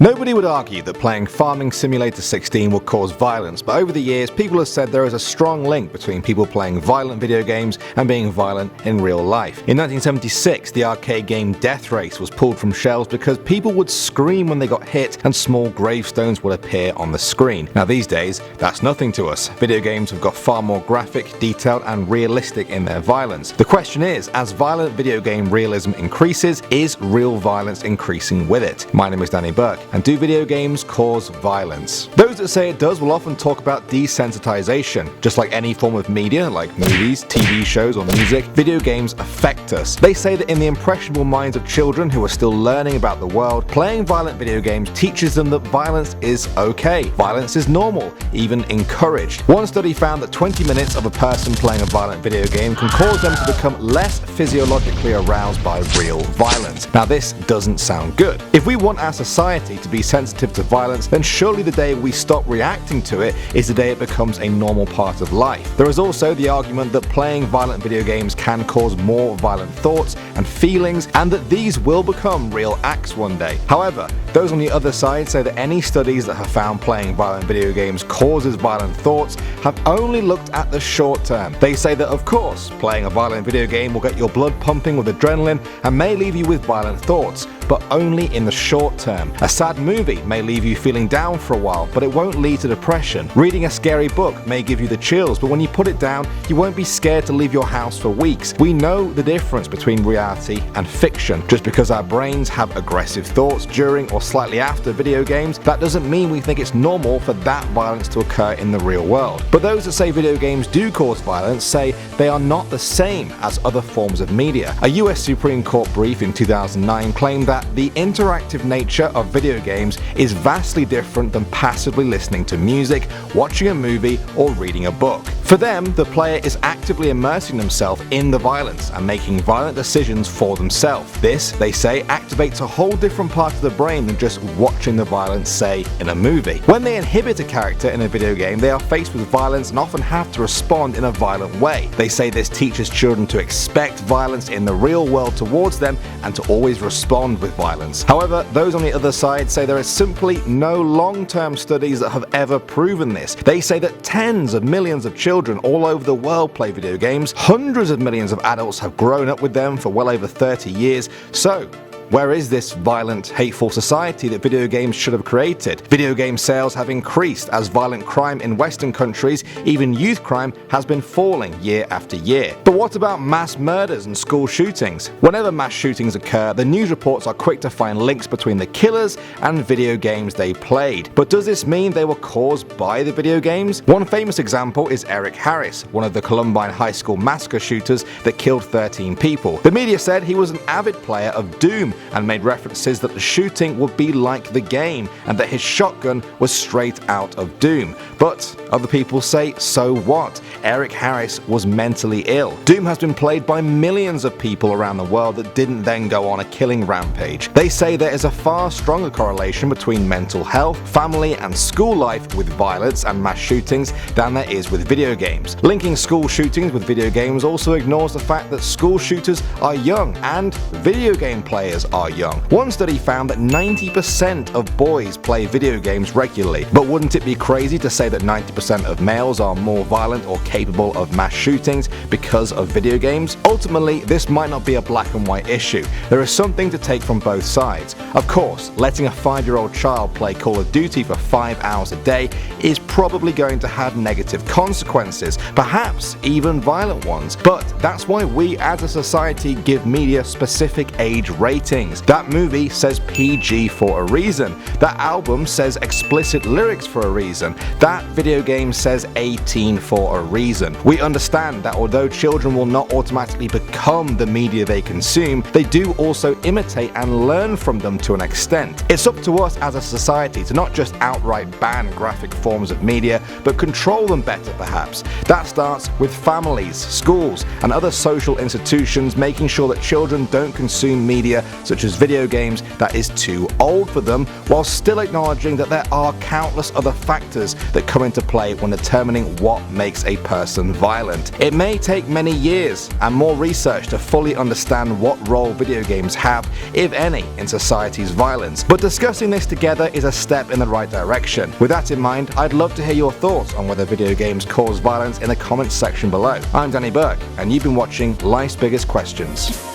Nobody would argue that playing Farming Simulator 16 will cause violence, but over the years people have said there is a strong link between people playing violent video games and being violent in real life. In 1976, the arcade game Death Race was pulled from shelves because people would scream when they got hit and small gravestones would appear on the screen. Now these days, that's nothing to us. Video games have got far more graphic, detailed and realistic in their violence. The question is, as violent video game realism increases, is real violence increasing with it? My name is Danny Burke. And do video games cause violence? Those that say it does will often talk about desensitization. Just like any form of media, like movies, TV shows or music, video games affect us. They say that in the impressionable minds of children who are still learning about the world, playing violent video games teaches them that violence is okay. Violence is normal, even encouraged. One study found that 20 minutes of a person playing a violent video game can cause them to become less physiologically aroused by real violence. Now this doesn't sound good. If we want our society to be sensitive to violence, then surely the day we stop reacting to it is the day it becomes a normal part of life. There is also the argument that playing violent video games can cause more violent thoughts and feelings, and that these will become real acts one day. However, those on the other side say that any studies that have found playing violent video games causes violent thoughts have only looked at the short term. They say that of course, playing a violent video game will get your blood pumping with adrenaline and may leave you with violent thoughts, but only in the short term. A sad movie may leave you feeling down for a while, but it won't lead to depression. Reading a scary book may give you the chills, but when you put it down, you won't be scared to leave your house for weeks. We know the difference between reality and fiction. Just because our brains have aggressive thoughts during or slightly after video games, that doesn't mean we think it's normal for that violence to occur in the real world. But those that say video games do cause violence say they are not the same as other forms of media. A US Supreme Court brief in 2009 claimed that the interactive nature of video games is vastly different than passively listening to music, watching a movie, or reading a book. For them, the player is actively immersing themselves in the violence and making violent decisions for themselves. This, they say, activates a whole different part of the brain than just watching the violence, say, in a movie. When they inhibit a character in a video game, they are faced with violence and often have to respond in a violent way. They say this teaches children to expect violence in the real world towards them and to always respond with violence. However, those on the other side say there is simply no long-term studies that have ever proven this. They say that tens of millions of children all over the world play video games, hundreds of millions of adults have grown up with them for well over 30 years, so where is this violent, hateful society that video games should have created? Video game sales have increased as violent crime in Western countries, even youth crime, has been falling year after year. But what about mass murders and school shootings? Whenever mass shootings occur, the news reports are quick to find links between the killers and video games they played. But does this mean they were caused by the video games? One famous example is Eric Harris, one of the Columbine High School massacre shooters that killed 13 people. The media said he was an avid player of Doom and made references that the shooting would be like the game and that his shotgun was straight out of Doom. But other people say, so what? Eric Harris was mentally ill. Doom has been played by millions of people around the world that didn't then go on a killing rampage. They say there is a far stronger correlation between mental health, family and school life with violence and mass shootings than there is with video games. Linking school shootings with video games also ignores the fact that school shooters are young and video game players are young. One study found that 90% of boys play video games regularly, but wouldn't it be crazy to say that 90% of males are more violent or capable of mass shootings because of video games? Ultimately, this might not be a black and white issue. There is something to take from both sides. Of course, letting a 5-year-old child play Call of Duty for 5 hours a day is probably going to have negative consequences, perhaps even violent ones. But that's why we as a society give media specific age ratings. That movie says PG for a reason. That album says explicit lyrics for a reason. That video game says 18 for a reason. We understand that although children will not automatically become the media they consume, they do also imitate and learn from them to an extent. It's up to us as a society to not just outright ban graphic forms of media, but control them better perhaps. That starts with families, schools, and other social institutions making sure that children don't consume media such as video games, that is too old for them, while still acknowledging that there are countless other factors that come into play when determining what makes a person violent. It may take many years and more research to fully understand what role video games have, if any, in society's violence, but discussing this together is a step in the right direction. With that in mind, I'd love to hear your thoughts on whether video games cause violence in the comments section below. I'm Danny Burke, and you've been watching Life's Biggest Questions.